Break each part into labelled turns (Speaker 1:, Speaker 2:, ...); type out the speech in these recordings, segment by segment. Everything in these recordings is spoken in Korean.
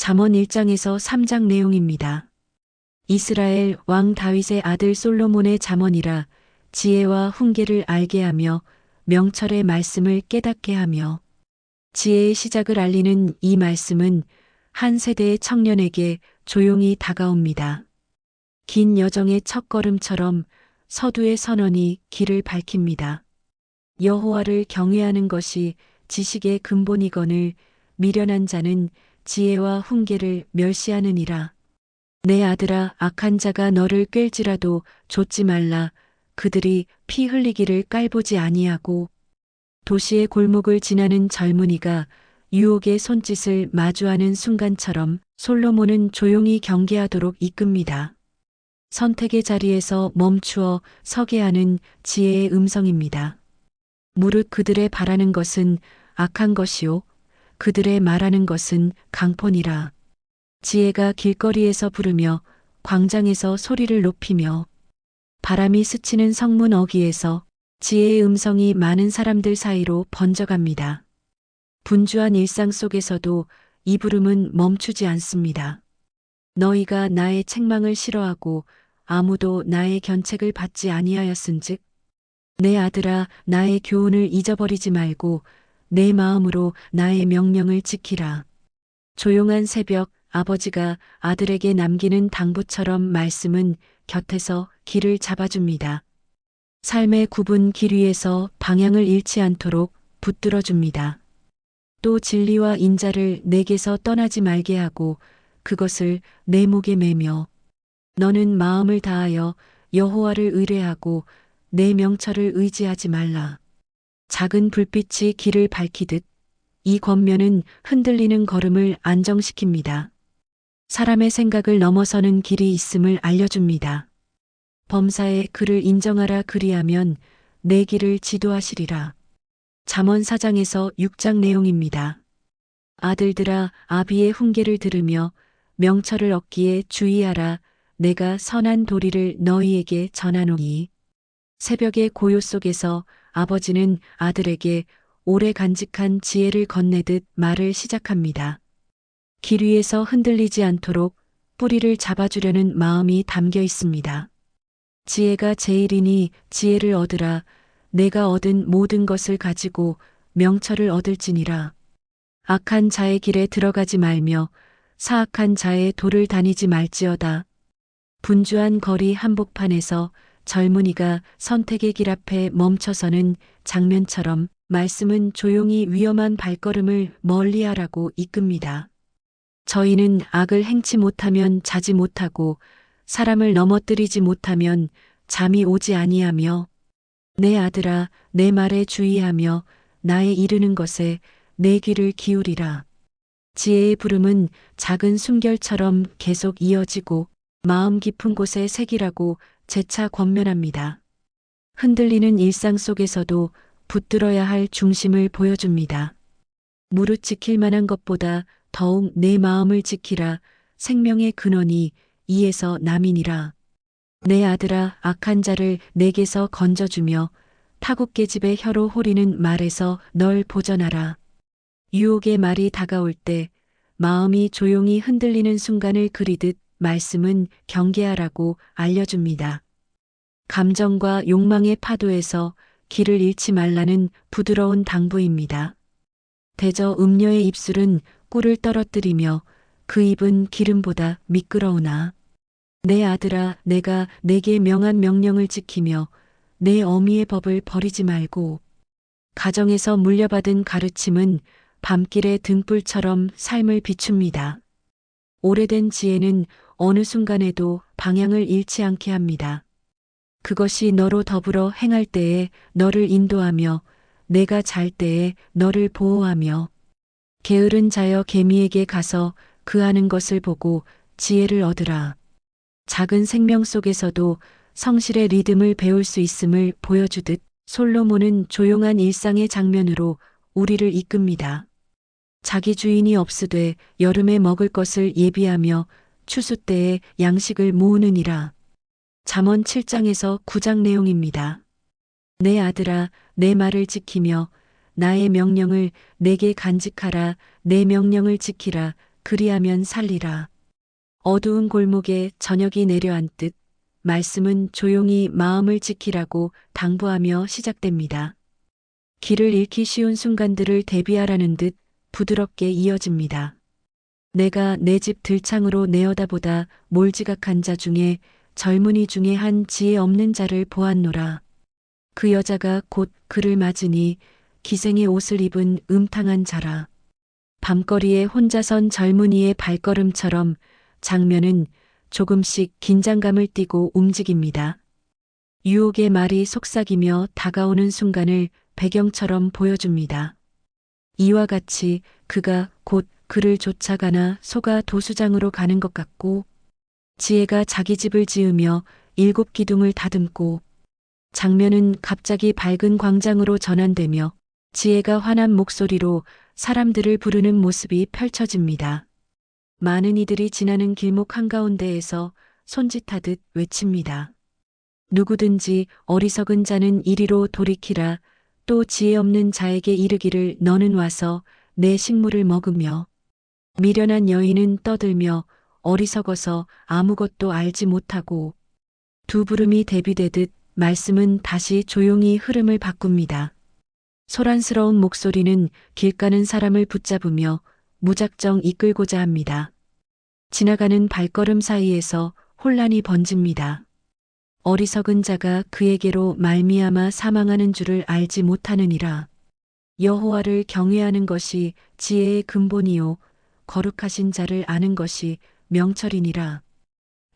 Speaker 1: 잠언 1장에서 3장 내용입니다. 이스라엘 왕 다윗의 아들 솔로몬의 잠언이라 지혜와 훈계를 알게 하며 명철의 말씀을 깨닫게 하며 지혜의 시작을 알리는 이 말씀은 한 세대의 청년에게 조용히 다가옵니다. 긴 여정의 첫걸음처럼 서두의 선언이 길을 밝힙니다. 여호와를 경외하는 것이 지식의 근본이거늘 미련한 자는 지혜와 훈계를 멸시하느니라. 내 아들아, 악한 자가 너를 꿰지라도 좇지 말라. 그들이 피 흘리기를 깔보지 아니하고 도시의 골목을 지나는 젊은이가 유혹의 손짓을 마주하는 순간처럼 솔로몬은 조용히 경계하도록 이끕니다. 선택의 자리에서 멈추어 서게 하는 지혜의 음성입니다. 무릇 그들의 바라는 것은 악한 것이요 그들의 말하는 것은 강포니라. 지혜가 길거리에서 부르며 광장에서 소리를 높이며 바람이 스치는 성문 어귀에서 지혜의 음성이 많은 사람들 사이로 번져갑니다. 분주한 일상 속에서도 이 부름은 멈추지 않습니다. 너희가 나의 책망을 싫어하고 아무도 나의 견책을 받지 아니하였은즉 내 아들아, 나의 교훈을 잊어버리지 말고 내 마음으로 나의 명령을 지키라. 조용한 새벽 아버지가 아들에게 남기는 당부처럼 말씀은 곁에서 길을 잡아줍니다. 삶의 굽은 길 위에서 방향을 잃지 않도록 붙들어줍니다. 또 진리와 인자를 내게서 떠나지 말게 하고 그것을 내 목에 매며 너는 마음을 다하여 여호와를 의뢰하고 내 명철을 의지하지 말라. 작은 불빛이 길을 밝히듯 이 권면은 흔들리는 걸음을 안정시킵니다. 사람의 생각을 넘어서는 길이 있음을 알려줍니다. 범사에 그를 인정하라 그리하면 내 길을 지도하시리라. 잠언 4장에서 6장 내용입니다. 아들들아, 아비의 훈계를 들으며 명철을 얻기에 주의하라. 내가 선한 도리를 너희에게 전하노니. 새벽의 고요 속에서 아버지는 아들에게 오래 간직한 지혜를 건네듯 말을 시작합니다. 길 위에서 흔들리지 않도록 뿌리를 잡아주려는 마음이 담겨 있습니다. 지혜가 제일이니 지혜를 얻으라. 내가 얻은 모든 것을 가지고 명철을 얻을지니라. 악한 자의 길에 들어가지 말며 사악한 자의 도를 다니지 말지어다. 분주한 거리 한복판에서 젊은이가 선택의 길 앞에 멈춰서는 장면처럼 말씀은 조용히 위험한 발걸음을 멀리하라고 이끕니다. 저희는 악을 행치 못하면 자지 못하고 사람을 넘어뜨리지 못하면 잠이 오지 아니하며 내 아들아, 내 말에 주의하며 나의 이르는 것에 내 귀를 기울이라. 지혜의 부름은 작은 숨결처럼 계속 이어지고 마음 깊은 곳에 새기라고 재차 권면합니다. 흔들리는 일상 속에서도 붙들어야 할 중심을 보여줍니다. 무릇 지킬 만한 것보다 더욱 내 마음을 지키라. 생명의 근원이 이에서 남이니라. 내 아들아, 악한 자를 내게서 건져주며 타국계집의 혀로 호리는 말에서 널 보전하라. 유혹의 말이 다가올 때 마음이 조용히 흔들리는 순간을 그리듯 말씀은 경계하라고 알려줍니다. 감정과 욕망의 파도에서 길을 잃지 말라는 부드러운 당부입니다. 대저 음녀의 입술은 꿀을 떨어뜨리며 그 입은 기름보다 미끄러우나 내 아들아, 내가 내게 명한 명령을 지키며 내 어미의 법을 버리지 말고 가정에서 물려받은 가르침은 밤길의 등불처럼 삶을 비춥니다. 오래된 지혜는 어느 순간에도 방향을 잃지 않게 합니다. 그것이 너로 더불어 행할 때에 너를 인도하며 내가 잘 때에 너를 보호하며 게으른 자여 개미에게 가서 그 하는 것을 보고 지혜를 얻으라. 작은 생명 속에서도 성실의 리듬을 배울 수 있음을 보여주듯 솔로몬은 조용한 일상의 장면으로 우리를 이끕니다. 자기 주인이 없으되 여름에 먹을 것을 예비하며 추수 때에 양식을 모으느니라. 잠언 7장에서 9장 내용입니다. 내 아들아, 내 말을 지키며 나의 명령을 내게 간직하라. 내 명령을 지키라. 그리하면 살리라. 어두운 골목에 저녁이 내려앉듯 말씀은 조용히 마음을 지키라고 당부하며 시작됩니다. 길을 잃기 쉬운 순간들을 대비하라는 듯 부드럽게 이어집니다. 내가 내 집 들창으로 내어다보다 몰지각한 자 중에 젊은이 중에 한 지혜 없는 자를 보았노라. 그 여자가 곧 그를 맞으니 기생의 옷을 입은 음탕한 자라. 밤거리에 혼자 선 젊은이의 발걸음처럼 장면은 조금씩 긴장감을 띠고 움직입니다. 유혹의 말이 속삭이며 다가오는 순간을 배경처럼 보여줍니다. 이와 같이 그가 곧 그를 쫓아가나 소가 도수장으로 가는 것 같고 지혜가 자기 집을 지으며 7 기둥을 다듬고 장면은 갑자기 밝은 광장으로 전환되며 지혜가 환한 목소리로 사람들을 부르는 모습이 펼쳐집니다. 많은 이들이 지나는 길목 한가운데에서 손짓하듯 외칩니다. 누구든지 어리석은 자는 이리로 돌이키라. 또 지혜 없는 자에게 이르기를 너는 와서 내 식물을 먹으며 미련한 여인은 떠들며 어리석어서 아무것도 알지 못하고 두 부름이 대비되듯 말씀은 다시 조용히 흐름을 바꿉니다. 소란스러운 목소리는 길 가는 사람을 붙잡으며 무작정 이끌고자 합니다. 지나가는 발걸음 사이에서 혼란이 번집니다. 어리석은 자가 그에게로 말미암아 사망하는 줄을 알지 못하느니라. 여호와를 경외하는 것이 지혜의 근본이요 거룩하신 자를 아는 것이 명철이니라.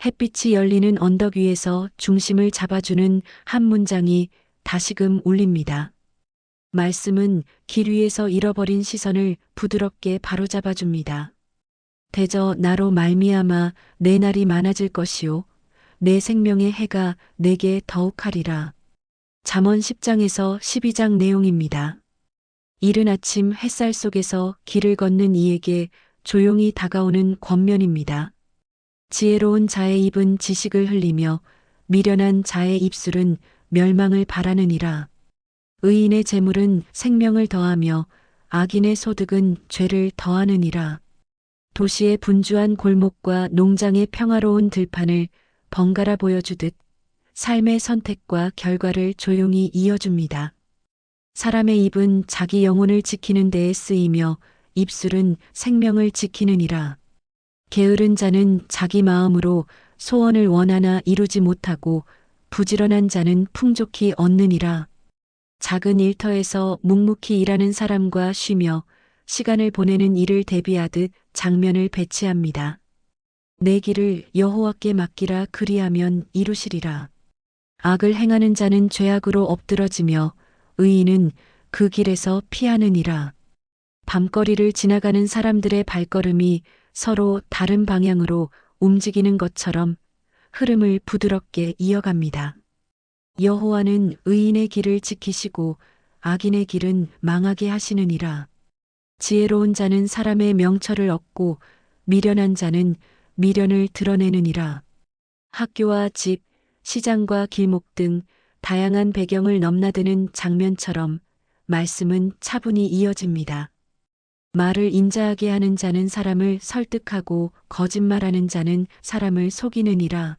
Speaker 1: 햇빛이 열리는 언덕 위에서 중심을 잡아주는 한 문장이 다시금 울립니다. 말씀은 길 위에서 잃어버린 시선을 부드럽게 바로잡아줍니다. 대저 나로 말미암아 내 날이 많아질 것이요 내 생명의 해가 내게 더욱하리라. 잠언 10장에서 12장 내용입니다. 이른 아침 햇살 속에서 길을 걷는 이에게 조용히 다가오는 권면입니다. 지혜로운 자의 입은 지식을 흘리며 미련한 자의 입술은 멸망을 바라느니라. 의인의 재물은 생명을 더하며 악인의 소득은 죄를 더하느니라. 도시의 분주한 골목과 농장의 평화로운 들판을 번갈아 보여주듯 삶의 선택과 결과를 조용히 이어줍니다. 사람의 입은 자기 영혼을 지키는 데에 쓰이며 입술은 생명을 지키느니라. 게으른 자는 자기 마음으로 소원을 원하나 이루지 못하고 부지런한 자는 풍족히 얻느니라. 작은 일터에서 묵묵히 일하는 사람과 쉬며 시간을 보내는 일을 대비하듯 장면을 배치합니다. 내 길을 여호와께 맡기라. 그리하면 이루시리라. 악을 행하는 자는 죄악으로 엎드러지며 의인은 그 길에서 피하느니라. 밤거리를 지나가는 사람들의 발걸음이 서로 다른 방향으로 움직이는 것처럼 흐름을 부드럽게 이어갑니다. 여호와는 의인의 길을 지키시고 악인의 길은 망하게 하시느니라. 지혜로운 자는 사람의 명철을 얻고 미련한 자는 미련을 드러내느니라. 학교와 집, 시장과 길목 등 다양한 배경을 넘나드는 장면처럼 말씀은 차분히 이어집니다. 말을 인자하게 하는 자는 사람을 설득하고 거짓말하는 자는 사람을 속이느니라.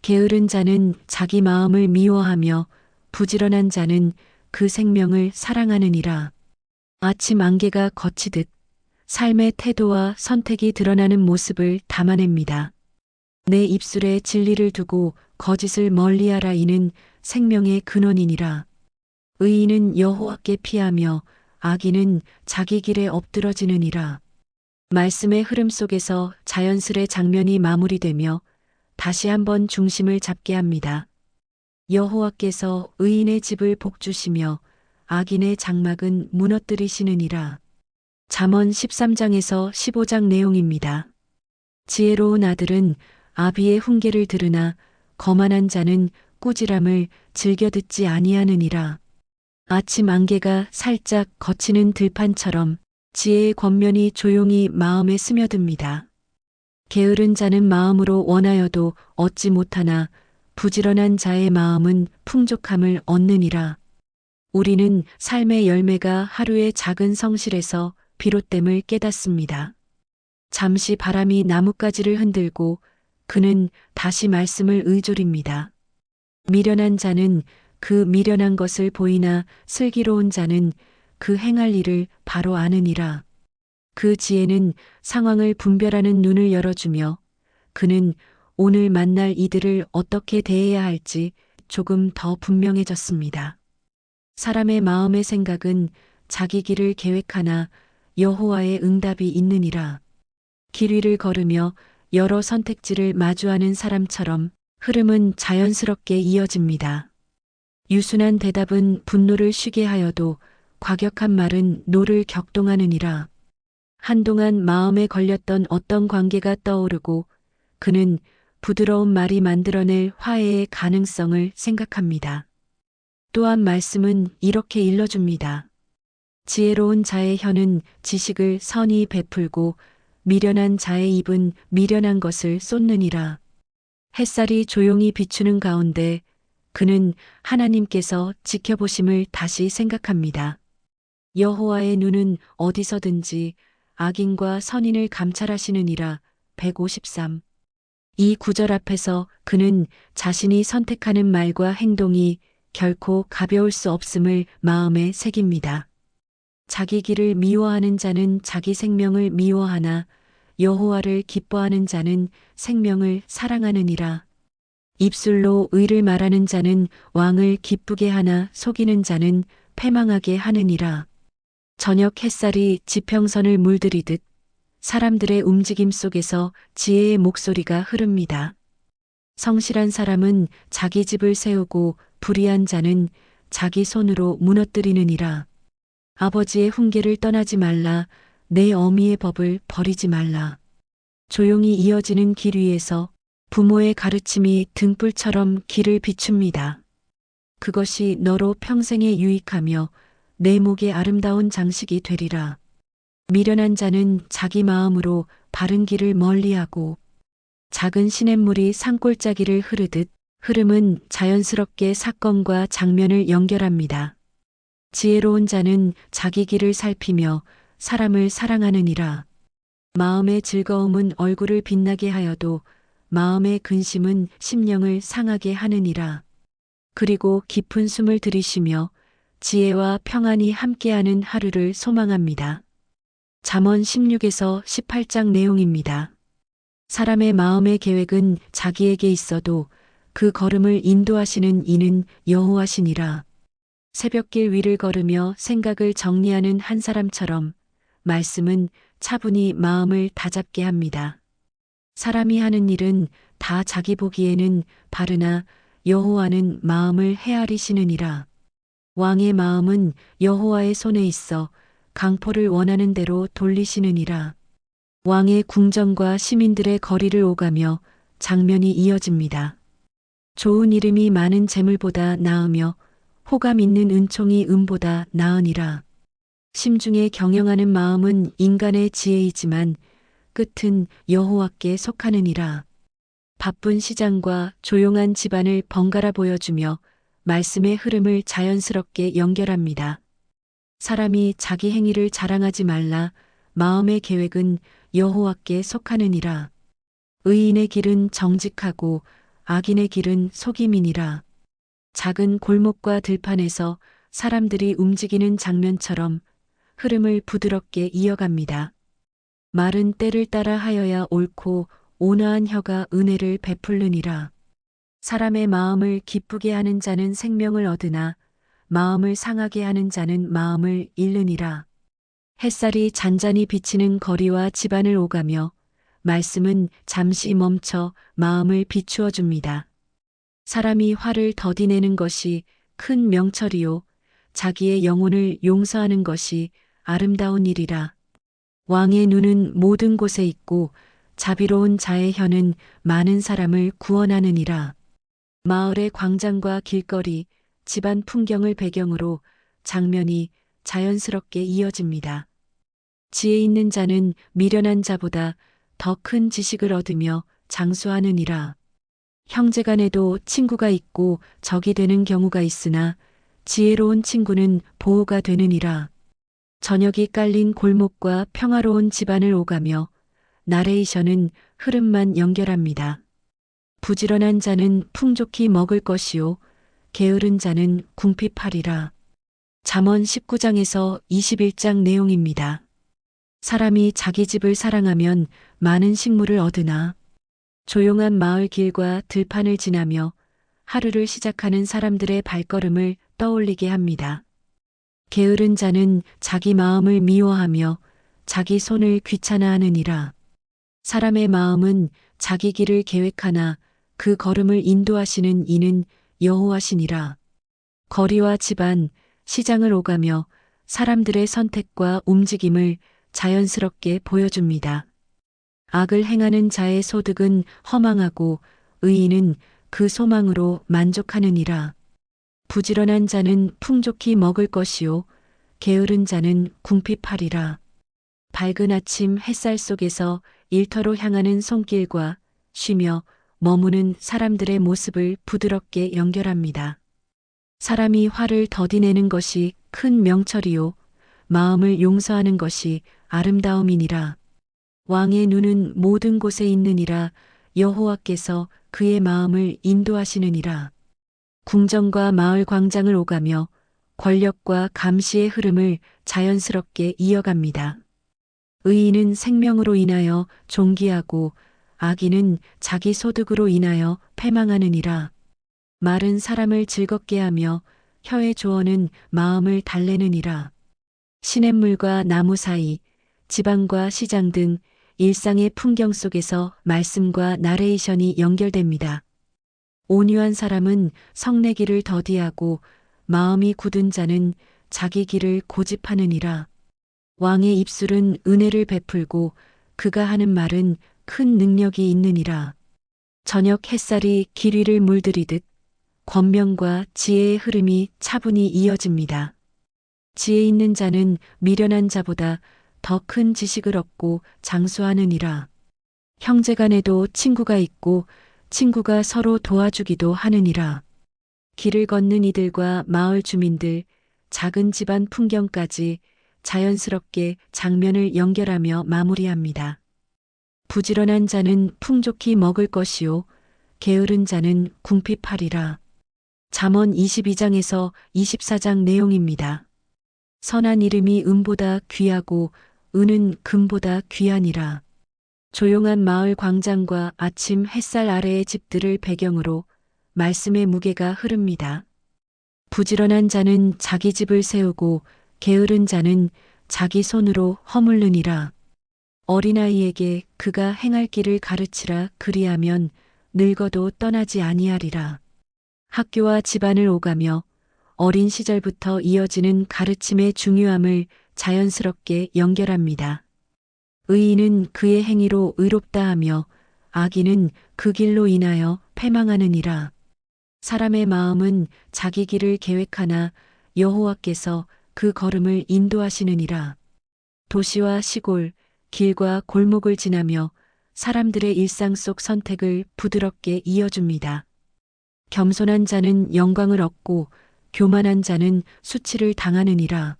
Speaker 1: 게으른 자는 자기 마음을 미워하며 부지런한 자는 그 생명을 사랑하느니라. 아침 안개가 걷히듯 삶의 태도와 선택이 드러나는 모습을 담아냅니다. 내 입술에 진리를 두고 거짓을 멀리하라. 이는 생명의 근원이니라. 의인은 여호와께 피하며 악인은 자기 길에 엎드러지느니라. 말씀의 흐름 속에서 자연스레 장면이 마무리되며 다시 한번 중심을 잡게 합니다. 여호와께서 의인의 집을 복주시며 악인의 장막은 무너뜨리시느니라. 잠언 13장에서 15장 내용입니다. 지혜로운 아들은 아비의 훈계를 들으나 거만한 자는 꾸지람을 즐겨 듣지 아니하느니라. 아침 안개가 살짝 거치는 들판처럼 지혜의 권면이 조용히 마음에 스며듭니다. 게으른 자는 마음으로 원하여도 얻지 못하나 부지런한 자의 마음은 풍족함을 얻느니라. 우리는 삶의 열매가 하루의 작은 성실에서 비롯됨을 깨닫습니다. 잠시 바람이 나뭇가지를 흔들고 그는 다시 말씀을 의졸입니다. 미련한 자는 그 미련한 것을 보이나 슬기로운 자는 그 행할 일을 바로 아느니라. 그 지혜는 상황을 분별하는 눈을 열어주며 그는 오늘 만날 이들을 어떻게 대해야 할지 조금 더 분명해졌습니다. 사람의 마음의 생각은 자기 길을 계획하나 여호와의 응답이 있느니라. 길 위를 걸으며 여러 선택지를 마주하는 사람처럼 흐름은 자연스럽게 이어집니다. 유순한 대답은 분노를 쉬게 하여도 과격한 말은 노를 격동하느니라. 한동안 마음에 걸렸던 어떤 관계가 떠오르고 그는 부드러운 말이 만들어낼 화해의 가능성을 생각합니다. 또한 말씀은 이렇게 일러줍니다. 지혜로운 자의 혀는 지식을 선히 베풀고 미련한 자의 입은 미련한 것을 쏟느니라. 햇살이 조용히 비추는 가운데 그는 하나님께서 지켜보심을 다시 생각합니다. 여호와의 눈은 어디서든지 악인과 선인을 감찰하시느니라. 153. 이 구절 앞에서 그는 자신이 선택하는 말과 행동이 결코 가벼울 수 없음을 마음에 새깁니다. 자기 길을 미워하는 자는 자기 생명을 미워하나 여호와를 기뻐하는 자는 생명을 사랑하느니라. 입술로 의를 말하는 자는 왕을 기쁘게 하나 속이는 자는 패망하게 하느니라. 저녁 햇살이 지평선을 물들이듯 사람들의 움직임 속에서 지혜의 목소리가 흐릅니다. 성실한 사람은 자기 집을 세우고 불의한 자는 자기 손으로 무너뜨리느니라. 아버지의 훈계를 떠나지 말라. 내 어미의 법을 버리지 말라. 조용히 이어지는 길 위에서 부모의 가르침이 등불처럼 길을 비춥니다. 그것이 너로 평생에 유익하며 내 목에 아름다운 장식이 되리라. 미련한 자는 자기 마음으로 바른 길을 멀리하고 작은 시냇물이 산골짜기를 흐르듯 흐름은 자연스럽게 사건과 장면을 연결합니다. 지혜로운 자는 자기 길을 살피며 사람을 사랑하느니라. 마음의 즐거움은 얼굴을 빛나게 하여도 마음의 근심은 심령을 상하게 하느니라. 그리고 깊은 숨을 들이쉬며 지혜와 평안이 함께하는 하루를 소망합니다. 잠언 16에서 18장 내용입니다. 사람의 마음의 계획은 자기에게 있어도 그 걸음을 인도하시는 이는 여호와시니라. 새벽길 위를 걸으며 생각을 정리하는 한 사람처럼 말씀은 차분히 마음을 다잡게 합니다. 사람이 하는 일은 다 자기 보기에는 바르나 여호와는 마음을 헤아리시느니라. 왕의 마음은 여호와의 손에 있어 강포를 원하는 대로 돌리시느니라. 왕의 궁전과 시민들의 거리를 오가며 장면이 이어집니다. 좋은 이름이 많은 재물보다 나으며 호감 있는 은총이 은보다 나으니라. 심중에 경영하는 마음은 인간의 지혜이지만 끝은 여호와께 속하느니라. 바쁜 시장과 조용한 집안을 번갈아 보여주며 말씀의 흐름을 자연스럽게 연결합니다. 사람이 자기 행위를 자랑하지 말라. 마음의 계획은 여호와께 속하느니라. 의인의 길은 정직하고 악인의 길은 속임이니라. 작은 골목과 들판에서 사람들이 움직이는 장면처럼 흐름을 부드럽게 이어갑니다. 말은 때를 따라 하여야 옳고 온화한 혀가 은혜를 베풀느니라. 사람의 마음을 기쁘게 하는 자는 생명을 얻으나 마음을 상하게 하는 자는 마음을 잃느니라. 햇살이 잔잔히 비치는 거리와 집안을 오가며 말씀은 잠시 멈춰 마음을 비추어 줍니다. 사람이 화를 더디내는 것이 큰 명철이요 자기의 영혼을 용서하는 것이 아름다운 일이라. 왕의 눈은 모든 곳에 있고 자비로운 자의 혀는 많은 사람을 구원하느니라. 마을의 광장과 길거리, 집안 풍경을 배경으로 장면이 자연스럽게 이어집니다. 지혜 있는 자는 미련한 자보다 더 큰 지식을 얻으며 장수하느니라. 형제간에도 친구가 있고 적이 되는 경우가 있으나 지혜로운 친구는 보호가 되느니라. 저녁이 깔린 골목과 평화로운 집안을 오가며 나레이션은 흐름만 연결합니다. 부지런한 자는 풍족히 먹을 것이요 게으른 자는 궁핍하리라. 잠언 19장에서 21장 내용입니다. 사람이 자기 집을 사랑하면 많은 식물을 얻으나 조용한 마을 길과 들판을 지나며 하루를 시작하는 사람들의 발걸음을 떠올리게 합니다. 게으른 자는 자기 마음을 미워하며 자기 손을 귀찮아하느니라. 사람의 마음은 자기 길을 계획하나 그 걸음을 인도하시는 이는 여호와시니라. 거리와 집안, 시장을 오가며 사람들의 선택과 움직임을 자연스럽게 보여줍니다. 악을 행하는 자의 소득은 허망하고 의인은 그 소망으로 만족하느니라. 부지런한 자는 풍족히 먹을 것이요 게으른 자는 궁핍하리라. 밝은 아침 햇살 속에서 일터로 향하는 손길과 쉬며 머무는 사람들의 모습을 부드럽게 연결합니다. 사람이 화를 더디내는 것이 큰 명철이요 마음을 용서하는 것이 아름다움이니라. 왕의 눈은 모든 곳에 있느니라. 여호와께서 그의 마음을 인도하시느니라. 궁전과 마을 광장을 오가며 권력과 감시의 흐름을 자연스럽게 이어갑니다. 의인은 생명으로 인하여 존귀하고 악인은 자기 소득으로 인하여 패망하느니라. 말은 사람을 즐겁게 하며 혀의 조언은 마음을 달래느니라. 시냇물과 나무 사이, 지방과 시장 등 일상의 풍경 속에서 말씀과 나레이션이 연결됩니다. 온유한 사람은 성내 길을 더디하고 마음이 굳은 자는 자기 길을 고집하느니라. 왕의 입술은 은혜를 베풀고 그가 하는 말은 큰 능력이 있느니라. 저녁 햇살이 길 위를 물들이듯 권명과 지혜의 흐름이 차분히 이어집니다. 지혜 있는 자는 미련한 자보다 더 큰 지식을 얻고 장수하느니라. 형제간에도 친구가 있고 친구가 서로 도와주기도 하느니라. 길을 걷는 이들과 마을 주민들, 작은 집안 풍경까지 자연스럽게 장면을 연결하며 마무리합니다. 부지런한 자는 풍족히 먹을 것이요 게으른 자는 궁핍하리라. 잠언 22장에서 24장 내용입니다. 선한 이름이 은보다 귀하고 은은 금보다 귀하니라. 조용한 마을 광장과 아침 햇살 아래의 집들을 배경으로 말씀의 무게가 흐릅니다. 부지런한 자는 자기 집을 세우고 게으른 자는 자기 손으로 허물느니라. 어린아이에게 그가 행할 길을 가르치라. 그리하면 늙어도 떠나지 아니하리라. 학교와 집안을 오가며 어린 시절부터 이어지는 가르침의 중요함을 자연스럽게 연결합니다. 의인은 그의 행위로 의롭다 하며 악인은 그 길로 인하여 패망하느니라. 사람의 마음은 자기 길을 계획하나 여호와께서 그 걸음을 인도하시느니라. 도시와 시골, 길과 골목을 지나며 사람들의 일상 속 선택을 부드럽게 이어줍니다. 겸손한 자는 영광을 얻고 교만한 자는 수치를 당하느니라.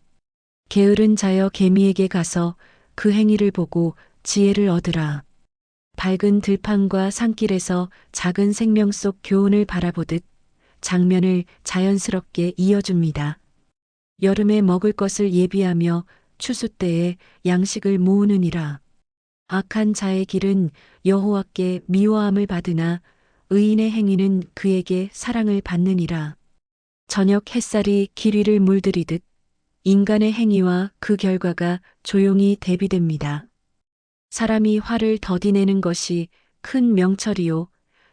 Speaker 1: 게으른 자여 개미에게 가서 그 행위를 보고 지혜를 얻으라. 밝은 들판과 산길에서 작은 생명 속 교훈을 바라보듯 장면을 자연스럽게 이어줍니다. 여름에 먹을 것을 예비하며 추수 때에 양식을 모으느니라. 악한 자의 길은 여호와께 미워함을 받으나 의인의 행위는 그에게 사랑을 받느니라. 저녁 햇살이 길 위를 물들이듯 인간의 행위와 그 결과가 조용히 대비됩니다. 사람이 화를 더디내는 것이 큰 명철이요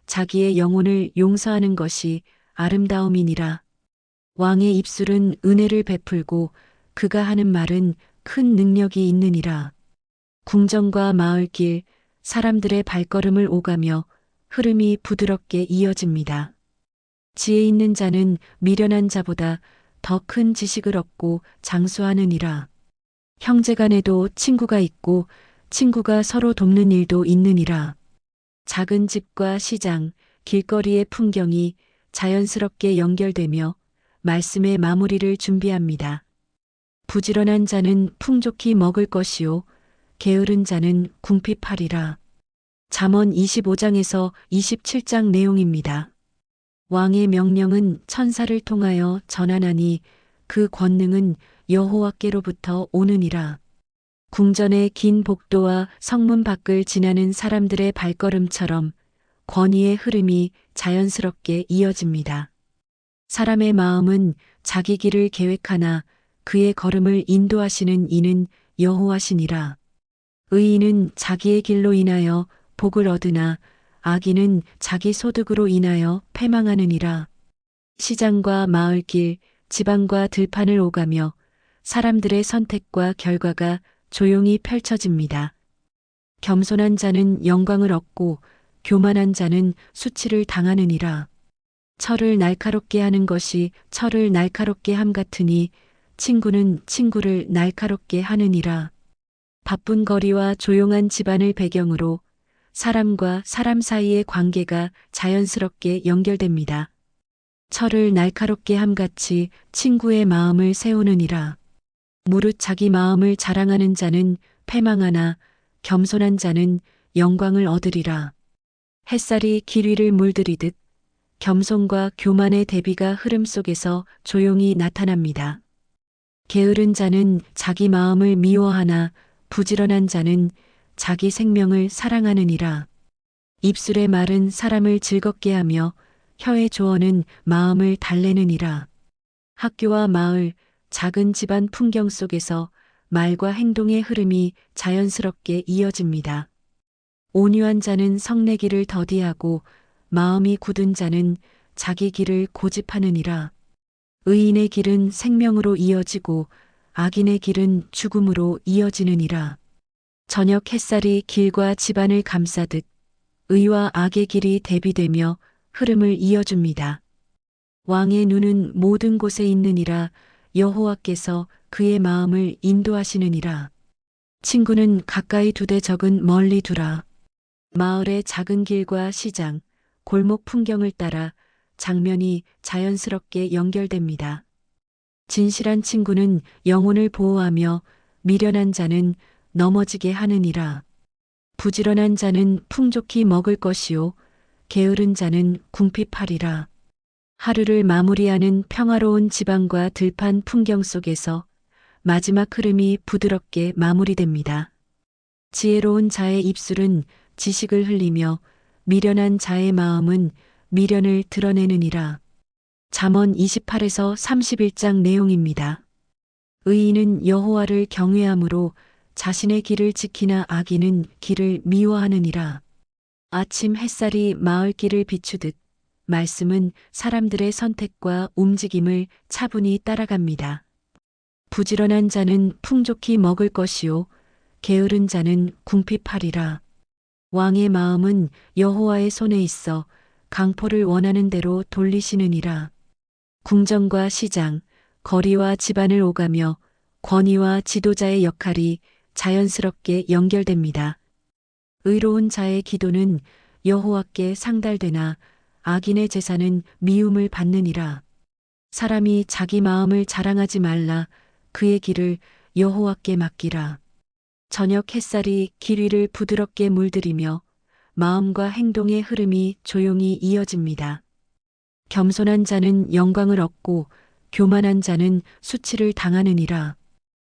Speaker 1: 자기의 영혼을 용서하는 것이 아름다움이니라. 왕의 입술은 은혜를 베풀고 그가 하는 말은 큰 능력이 있느니라. 궁전과 마을길, 사람들의 발걸음을 오가며 흐름이 부드럽게 이어집니다. 지혜 있는 자는 미련한 자보다 더 큰 지식을 얻고 장수하느니라. 형제간에도 친구가 있고 친구가 서로 돕는 일도 있느니라. 작은 집과 시장, 길거리의 풍경이 자연스럽게 연결되며 말씀의 마무리를 준비합니다. 부지런한 자는 풍족히 먹을 것이요 게으른 자는 궁핍하리라. 잠언 25장에서 27장 내용입니다. 왕의 명령은 천사를 통하여 전하나니 그 권능은 여호와께로부터 오느니라. 궁전의 긴 복도와 성문 밖을 지나는 사람들의 발걸음처럼 권위의 흐름이 자연스럽게 이어집니다. 사람의 마음은 자기 길을 계획하나 그의 걸음을 인도하시는 이는 여호와시니라. 의인은 자기의 길로 인하여 복을 얻으나 악인은 자기 소득으로 인하여 패망하느니라. 시장과 마을길, 지방과 들판을 오가며 사람들의 선택과 결과가 조용히 펼쳐집니다. 겸손한 자는 영광을 얻고 교만한 자는 수치를 당하느니라. 철을 날카롭게 하는 것이 철을 날카롭게 함 같으니 친구는 친구를 날카롭게 하느니라. 바쁜 거리와 조용한 집안을 배경으로 사람과 사람 사이의 관계가 자연스럽게 연결됩니다. 철을 날카롭게 함같이 친구의 마음을 세우느니라. 무릇 자기 마음을 자랑하는 자는 패망하나 겸손한 자는 영광을 얻으리라. 햇살이 길 위를 물들이듯 겸손과 교만의 대비가 흐름 속에서 조용히 나타납니다. 게으른 자는 자기 마음을 미워하나 부지런한 자는 자기 생명을 사랑하느니라. 입술의 말은 사람을 즐겁게 하며 혀의 조언은 마음을 달래느니라. 학교와 마을, 작은 집안 풍경 속에서 말과 행동의 흐름이 자연스럽게 이어집니다. 온유한 자는 성내기를 더디하고 마음이 굳은 자는 자기 길을 고집하느니라. 의인의 길은 생명으로 이어지고 악인의 길은 죽음으로 이어지느니라. 저녁 햇살이 길과 집안을 감싸듯 의와 악의 길이 대비되며 흐름을 이어줍니다. 왕의 눈은 모든 곳에 있느니라. 여호와께서 그의 마음을 인도하시느니라. 친구는 가까이 두되 적은 멀리 두라. 마을의 작은 길과 시장, 골목 풍경을 따라 장면이 자연스럽게 연결됩니다. 진실한 친구는 영혼을 보호하며 미련한 자는 넘어지게 하느니라. 부지런한 자는 풍족히 먹을 것이요 게으른 자는 궁핍하리라. 하루를 마무리하는 평화로운 지방과 들판 풍경 속에서 마지막 흐름이 부드럽게 마무리됩니다. 지혜로운 자의 입술은 지식을 흘리며 미련한 자의 마음은 미련을 드러내느니라. 잠언 28에서 31장 내용입니다. 의인은 여호와를 경외함으로 자신의 길을 지키나 악인은 길을 미워하느니라. 아침 햇살이 마을길을 비추듯 말씀은 사람들의 선택과 움직임을 차분히 따라갑니다. 부지런한 자는 풍족히 먹을 것이요 게으른 자는 궁핍하리라. 왕의 마음은 여호와의 손에 있어 강포를 원하는 대로 돌리시느니라. 궁전과 시장, 거리와 집안을 오가며 권위와 지도자의 역할이 자연스럽게 연결됩니다. 의로운 자의 기도는 여호와께 상달되나 악인의 제사는 미움을 받느니라. 사람이 자기 마음을 자랑하지 말라. 그의 길을 여호와께 맡기라. 저녁 햇살이 길 위를 부드럽게 물들이며 마음과 행동의 흐름이 조용히 이어집니다. 겸손한 자는 영광을 얻고 교만한 자는 수치를 당하느니라.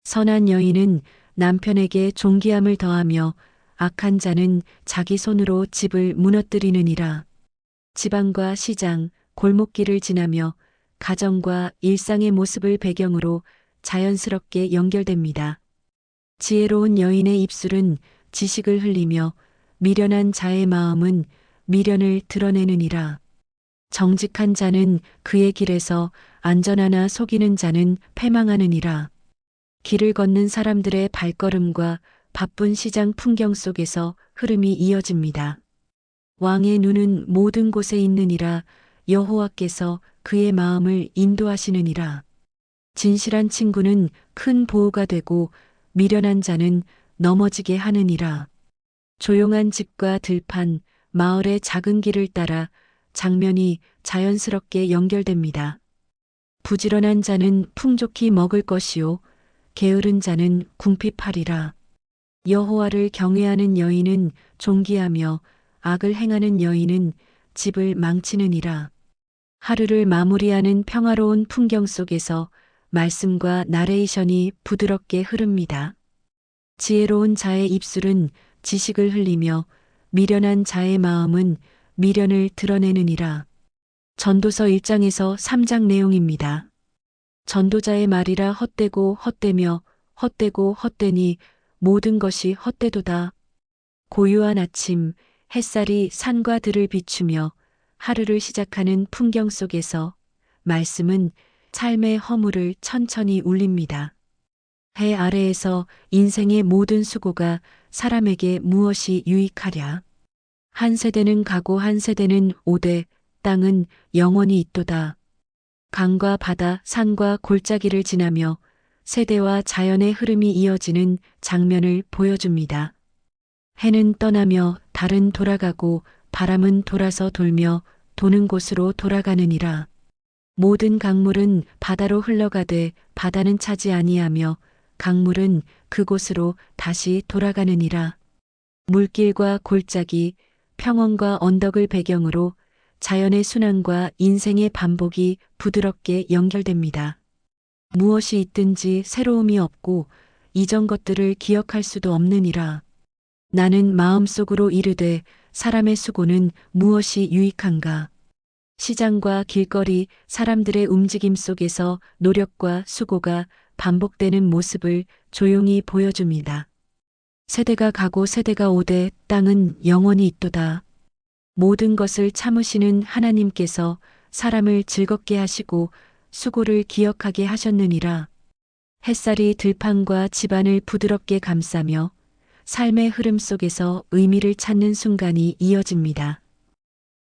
Speaker 1: 선한 여인은 남편에게 존귀함을 더하며 악한 자는 자기 손으로 집을 무너뜨리느니라. 지방과 시장, 골목길을 지나며 가정과 일상의 모습을 배경으로 자연스럽게 연결됩니다. 지혜로운 여인의 입술은 지식을 흘리며 미련한 자의 마음은 미련을 드러내느니라. 정직한 자는 그의 길에서 안전하나 속이는 자는 패망하느니라. 길을 걷는 사람들의 발걸음과 바쁜 시장 풍경 속에서 흐름이 이어집니다. 왕의 눈은 모든 곳에 있느니라. 여호와께서 그의 마음을 인도하시느니라. 진실한 친구는 큰 보호가 되고 미련한 자는 넘어지게 하느니라. 조용한 집과 들판, 마을의 작은 길을 따라 장면이 자연스럽게 연결됩니다. 부지런한 자는 풍족히 먹을 것이요 게으른 자는 궁핍하리라. 여호와를 경외하는 여인은 존귀하며 악을 행하는 여인은 집을 망치느니라. 하루를 마무리하는 평화로운 풍경 속에서 말씀과 나레이션이 부드럽게 흐릅니다. 지혜로운 자의 입술은 지식을 흘리며 미련한 자의 마음은 미련을 드러내느니라. 전도서 1장에서 3장 내용입니다. 전도자의 말이라 헛되고 헛되며 헛되고 헛되니 모든 것이 헛되도다. 고요한 아침, 햇살이 산과 들을 비추며 하루를 시작하는 풍경 속에서 말씀은 삶의 허물을 천천히 울립니다. 해 아래에서 인생의 모든 수고가 사람에게 무엇이 유익하랴. 한 세대는 가고 한 세대는 오되 땅은 영원히 있도다. 강과 바다, 산과 골짜기를 지나며 세대와 자연의 흐름이 이어지는 장면을 보여줍니다. 해는 떠나며 달은 돌아가고 바람은 돌아서 돌며 도는 곳으로 돌아가느니라. 모든 강물은 바다로 흘러가되 바다는 차지 아니하며 강물은 그곳으로 다시 돌아가느니라. 물길과 골짜기, 평원과 언덕을 배경으로 자연의 순환과 인생의 반복이 부드럽게 연결됩니다. 무엇이 있든지 새로움이 없고 이전 것들을 기억할 수도 없느니라. 나는 마음속으로 이르되 사람의 수고는 무엇이 유익한가. 시장과 길거리 사람들의 움직임 속에서 노력과 수고가 반복되는 모습을 조용히 보여줍니다. 세대가 가고 세대가 오되 땅은 영원히 있도다. 모든 것을 참으시는 하나님께서 사람을 즐겁게 하시고 수고를 기억하게 하셨느니라. 햇살이 들판과 집안을 부드럽게 감싸며 삶의 흐름 속에서 의미를 찾는 순간이 이어집니다.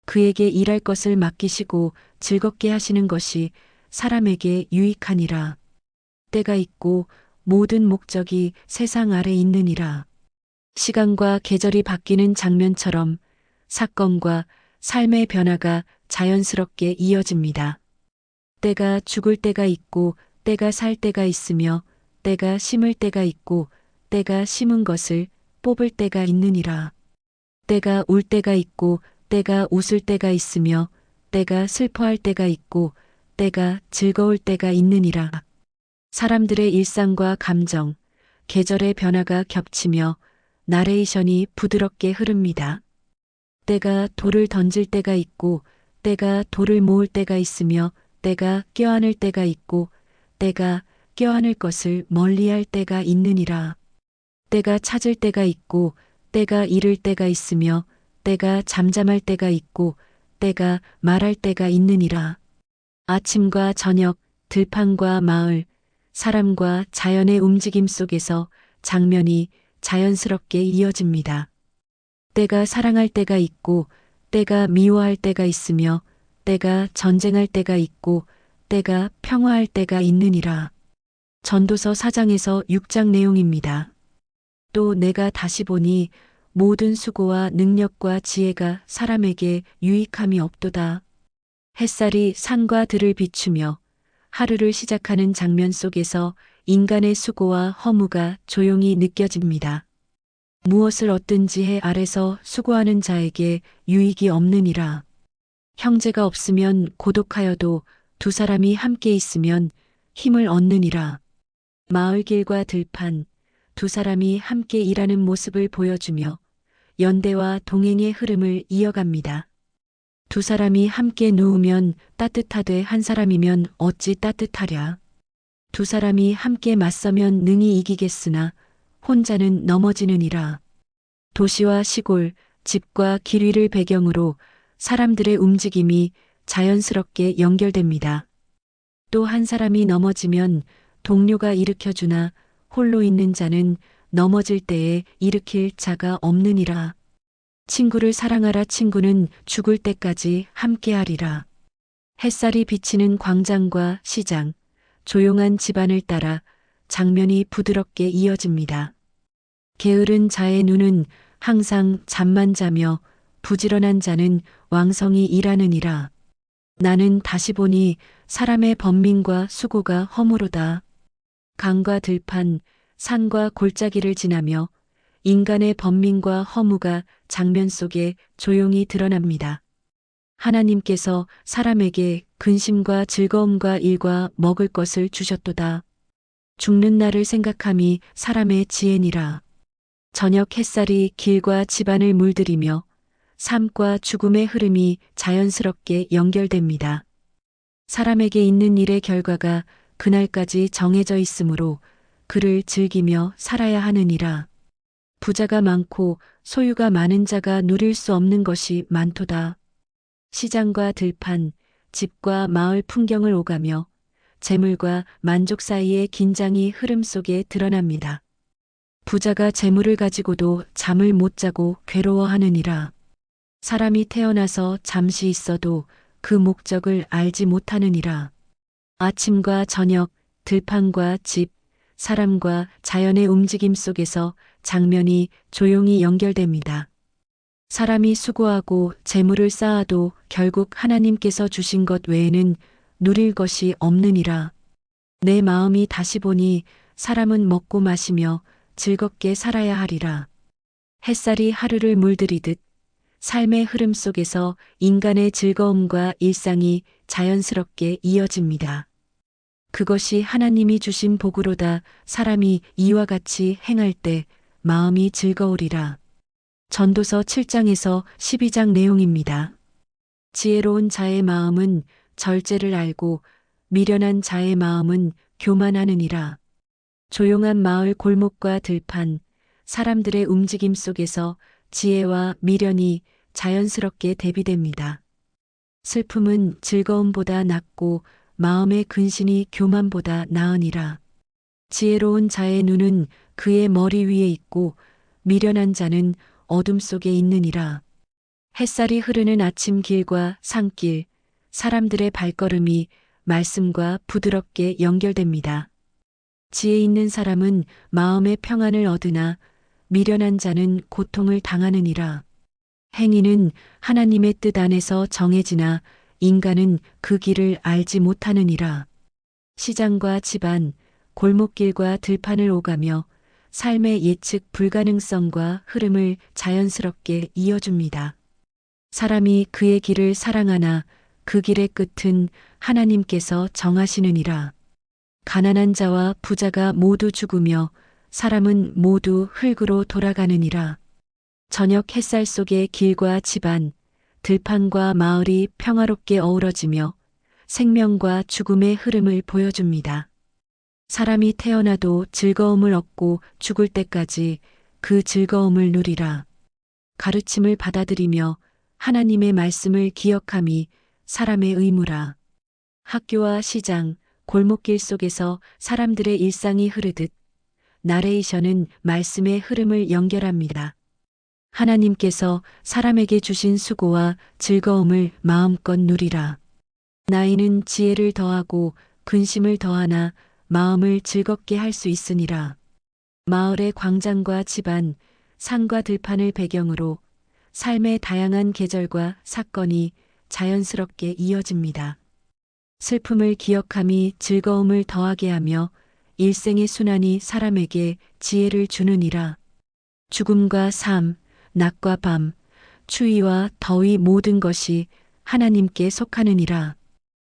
Speaker 1: 그에게 일할 것을 맡기시고 즐겁게 하시는 것이 사람에게 유익하니라. 때가 있고 모든 목적이 세상 아래 있느니라. 시간과 계절이 바뀌는 장면처럼 사건과 삶의 변화가 자연스럽게 이어집니다. 때가 죽을 때가 있고 때가 살 때가 있으며 때가 심을 때가 있고 때가 심은 것을 뽑을 때가 있느니라. 때가 울 때가 있고 때가 웃을 때가 있으며 때가 슬퍼할 때가 있고 때가 즐거울 때가 있느니라. 사람들의 일상과 감정, 계절의 변화가 겹치며 나레이션이 부드럽게 흐릅니다. 때가 돌을 던질 때가 있고 때가 돌을 모을 때가 있으며 때가 껴안을 때가 있고 때가 껴안을 것을 멀리할 때가 있느니라. 때가 찾을 때가 있고 때가 잃을 때가 있으며 때가 잠잠할 때가 있고 때가 말할 때가 있느니라. 아침과 저녁, 들판과 마을, 사람과 자연의 움직임 속에서 장면이 자연스럽게 이어집니다. 때가 사랑할 때가 있고 때가 미워할 때가 있으며 때가 전쟁할 때가 있고 때가 평화할 때가 있느니라. 전도서 4장에서 6장 내용입니다. 또 내가 다시 보니 모든 수고와 능력과 지혜가 사람에게 유익함이 없도다. 햇살이 산과 들을 비추며 하루를 시작하는 장면 속에서 인간의 수고와 허무가 조용히 느껴집니다. 무엇을 얻든지 해 아래서 수고하는 자에게 유익이 없느니라. 형제가 없으면 고독하여도 두 사람이 함께 있으면 힘을 얻느니라. 마을길과 들판, 두 사람이 함께 일하는 모습을 보여주며 연대와 동행의 흐름을 이어갑니다. 두 사람이 함께 누우면 따뜻하되 한 사람이면 어찌 따뜻하랴. 두 사람이 함께 맞서면 능히 이기겠으나 혼자는 넘어지느니라. 도시와 시골, 집과 길 위를 배경으로 사람들의 움직임이 자연스럽게 연결됩니다. 또 한 사람이 넘어지면 동료가 일으켜주나 홀로 있는 자는 넘어질 때에 일으킬 자가 없느니라. 친구를 사랑하라. 친구는 죽을 때까지 함께하리라. 햇살이 비치는 광장과 시장, 조용한 집안을 따라 장면이 부드럽게 이어집니다. 게으른 자의 눈은 항상 잠만 자며 부지런한 자는 왕성히 일하느니라. 나는 다시 보니 사람의 번민과 수고가 허무로다. 강과 들판, 산과 골짜기를 지나며 인간의 번민과 허무가 장면 속에 조용히 드러납니다. 하나님께서 사람에게 근심과 즐거움과 일과 먹을 것을 주셨도다. 죽는 날을 생각함이 사람의 지혜니라. 저녁 햇살이 길과 집안을 물들이며 삶과 죽음의 흐름이 자연스럽게 연결됩니다. 사람에게 있는 일의 결과가 그날까지 정해져 있으므로 그를 즐기며 살아야 하느니라. 부자가 많고 소유가 많은 자가 누릴 수 없는 것이 많도다. 시장과 들판, 집과 마을 풍경을 오가며 재물과 만족 사이의 긴장이 흐름 속에 드러납니다. 부자가 재물을 가지고도 잠을 못 자고 괴로워하느니라. 사람이 태어나서 잠시 있어도 그 목적을 알지 못하느니라. 아침과 저녁, 들판과 집, 사람과 자연의 움직임 속에서 장면이 조용히 연결됩니다. 사람이 수고하고 재물을 쌓아도 결국 하나님께서 주신 것 외에는 누릴 것이 없느니라. 내 마음이 다시 보니 사람은 먹고 마시며 즐겁게 살아야 하리라. 햇살이 하루를 물들이듯 삶의 흐름 속에서 인간의 즐거움과 일상이 자연스럽게 이어집니다. 그것이 하나님이 주신 복으로다. 사람이 이와 같이 행할 때 마음이 즐거우리라. 전도서 7장에서 12장 내용입니다. 지혜로운 자의 마음은 절제를 알고 미련한 자의 마음은 교만하느니라. 조용한 마을 골목과 들판, 사람들의 움직임 속에서 지혜와 미련이 자연스럽게 대비됩니다. 슬픔은 즐거움보다 낫고 마음의 근심이 교만보다 나으니라. 지혜로운 자의 눈은 그의 머리 위에 있고 미련한 자는 어둠 속에 있느니라. 햇살이 흐르는 아침 길과 산길, 사람들의 발걸음이 말씀과 부드럽게 연결됩니다. 지혜 있는 사람은 마음의 평안을 얻으나 미련한 자는 고통을 당하느니라. 행위는 하나님의 뜻 안에서 정해지나 인간은 그 길을 알지 못하느니라. 시장과 집안, 골목길과 들판을 오가며 삶의 예측 불가능성과 흐름을 자연스럽게 이어줍니다. 사람이 그의 길을 사랑하나 그 길의 끝은 하나님께서 정하시느니라. 가난한 자와 부자가 모두 죽으며 사람은 모두 흙으로 돌아가느니라. 저녁 햇살 속의 길과 집안, 들판과 마을이 평화롭게 어우러지며 생명과 죽음의 흐름을 보여줍니다. 사람이 태어나도 즐거움을 얻고 죽을 때까지 그 즐거움을 누리라. 가르침을 받아들이며 하나님의 말씀을 기억함이 사람의 의무라. 학교와 시장, 골목길 속에서 사람들의 일상이 흐르듯 나레이션은 말씀의 흐름을 연결합니다. 하나님께서 사람에게 주신 수고와 즐거움을 마음껏 누리라. 나이는 지혜를 더하고 근심을 더하나 마음을 즐겁게 할 수 있으니라. 마을의 광장과 집안, 산과 들판을 배경으로 삶의 다양한 계절과 사건이 자연스럽게 이어집니다. 슬픔을 기억함이 즐거움을 더하게 하며 일생의 순환이 사람에게 지혜를 주느니라. 죽음과 삶, 낮과 밤, 추위와 더위 모든 것이 하나님께 속하느니라.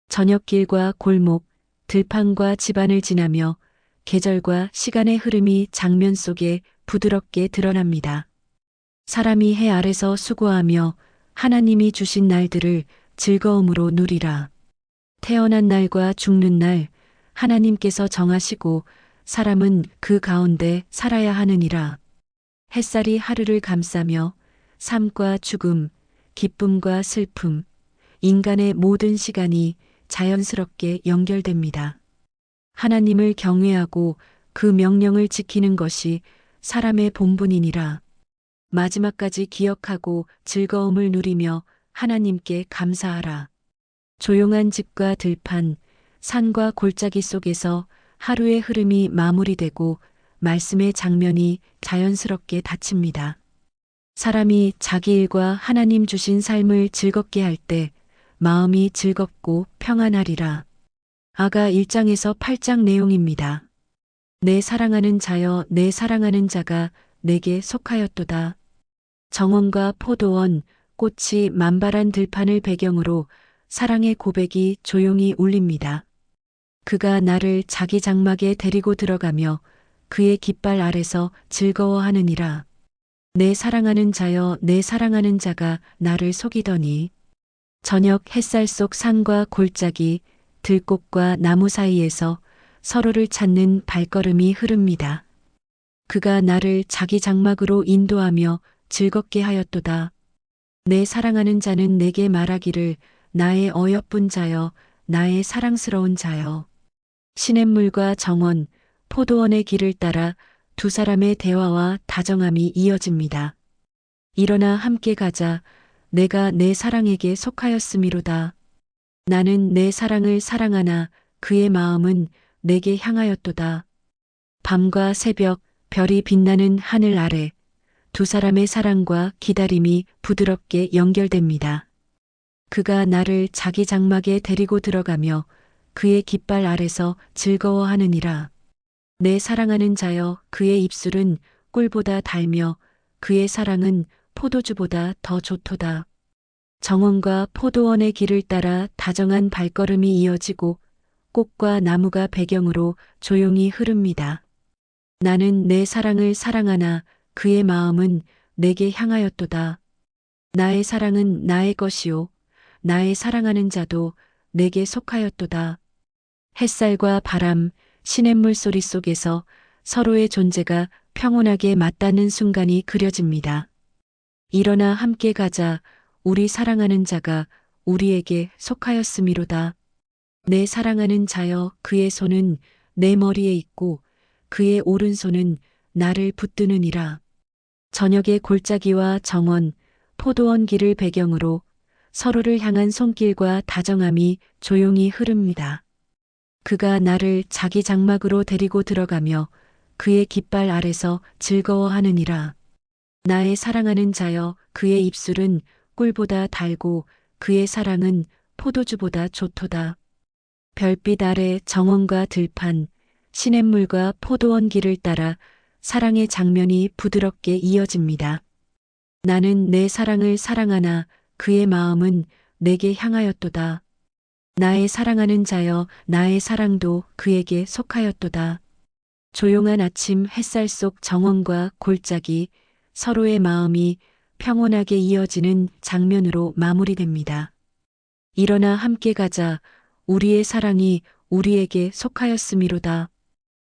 Speaker 1: 저녁길과 골목, 들판과 집안을 지나며 계절과 시간의 흐름이 장면 속에 부드럽게 드러납니다. 사람이 해 아래서 수고하며 하나님이 주신 날들을 즐거움으로 누리라. 태어난 날과 죽는 날 하나님께서 정하시고 사람은 그 가운데 살아야 하느니라. 햇살이 하루를 감싸며 삶과 죽음, 기쁨과 슬픔, 인간의 모든 시간이 자연스럽게 연결됩니다. 하나님을 경외하고 그 명령을 지키는 것이 사람의 본분이니라. 마지막까지 기억하고 즐거움을 누리며 하나님께 감사하라. 조용한 집과 들판, 산과 골짜기 속에서 하루의 흐름이 마무리되고 말씀의 장면이 자연스럽게 닫힙니다. 사람이 자기 일과 하나님 주신 삶을 즐겁게 할 때 마음이 즐겁고 평안하리라. 아가 1장에서 8장 내용입니다. 내 사랑하는 자여 내 사랑하는 자가 내게 속하였도다. 정원과 포도원, 꽃이 만발한 들판을 배경으로 사랑의 고백이 조용히 울립니다. 그가 나를 자기 장막에 데리고 들어가며 그의 깃발 아래서 즐거워하느니라. 내 사랑하는 자여, 내 사랑하는 자가 나를 속이더니 저녁 햇살 속 산과 골짜기, 들꽃과 나무 사이에서 서로를 찾는 발걸음이 흐릅니다. 그가 나를 자기 장막으로 인도하며 즐겁게 하였도다. 내 사랑하는 자는 내게 말하기를 나의 어여쁜 자여, 나의 사랑스러운 자여. 시냇물과 정원, 포도원의 길을 따라 두 사람의 대화와 다정함이 이어집니다. 일어나 함께 가자. 내가 내 사랑에게 속하였음이로다. 나는 내 사랑을 사랑하나 그의 마음은 내게 향하였도다. 밤과 새벽, 별이 빛나는 하늘 아래 두 사람의 사랑과 기다림이 부드럽게 연결됩니다. 그가 나를 자기 장막에 데리고 들어가며 그의 깃발 아래서 즐거워하느니라. 내 사랑하는 자여, 그의 입술은 꿀보다 달며 그의 사랑은 포도주보다 더 좋도다. 정원과 포도원의 길을 따라 다정한 발걸음이 이어지고 꽃과 나무가 배경으로 조용히 흐릅니다. 나는 내 사랑을 사랑하나 그의 마음은 내게 향하였도다. 나의 사랑은 나의 것이요 나의 사랑하는 자도 내게 속하였도다. 햇살과 바람, 시냇물 소리 속에서 서로의 존재가 평온하게 맞닿는 순간이 그려집니다. 일어나 함께 가자. 우리 사랑하는 자가 우리에게 속하였음이로다. 내 사랑하는 자여, 그의 손은 내 머리에 있고 그의 오른손은 나를 붙드느니라. 저녁의 골짜기와 정원, 포도원 길을 배경으로 서로를 향한 손길과 다정함이 조용히 흐릅니다. 그가 나를 자기 장막으로 데리고 들어가며 그의 깃발 아래서 즐거워하느니라. 나의 사랑하는 자여, 그의 입술은 꿀보다 달고 그의 사랑은 포도주보다 좋도다. 별빛 아래 정원과 들판, 시냇물과 포도원 길을 따라 사랑의 장면이 부드럽게 이어집니다. 나는 내 사랑을 사랑하나 그의 마음은 내게 향하였도다. 나의 사랑하는 자여, 나의 사랑도 그에게 속하였도다. 조용한 아침 햇살 속 정원과 골짜기, 서로의 마음이 평온하게 이어지는 장면으로 마무리됩니다. 일어나 함께 가자. 우리의 사랑이 우리에게 속하였음이로다.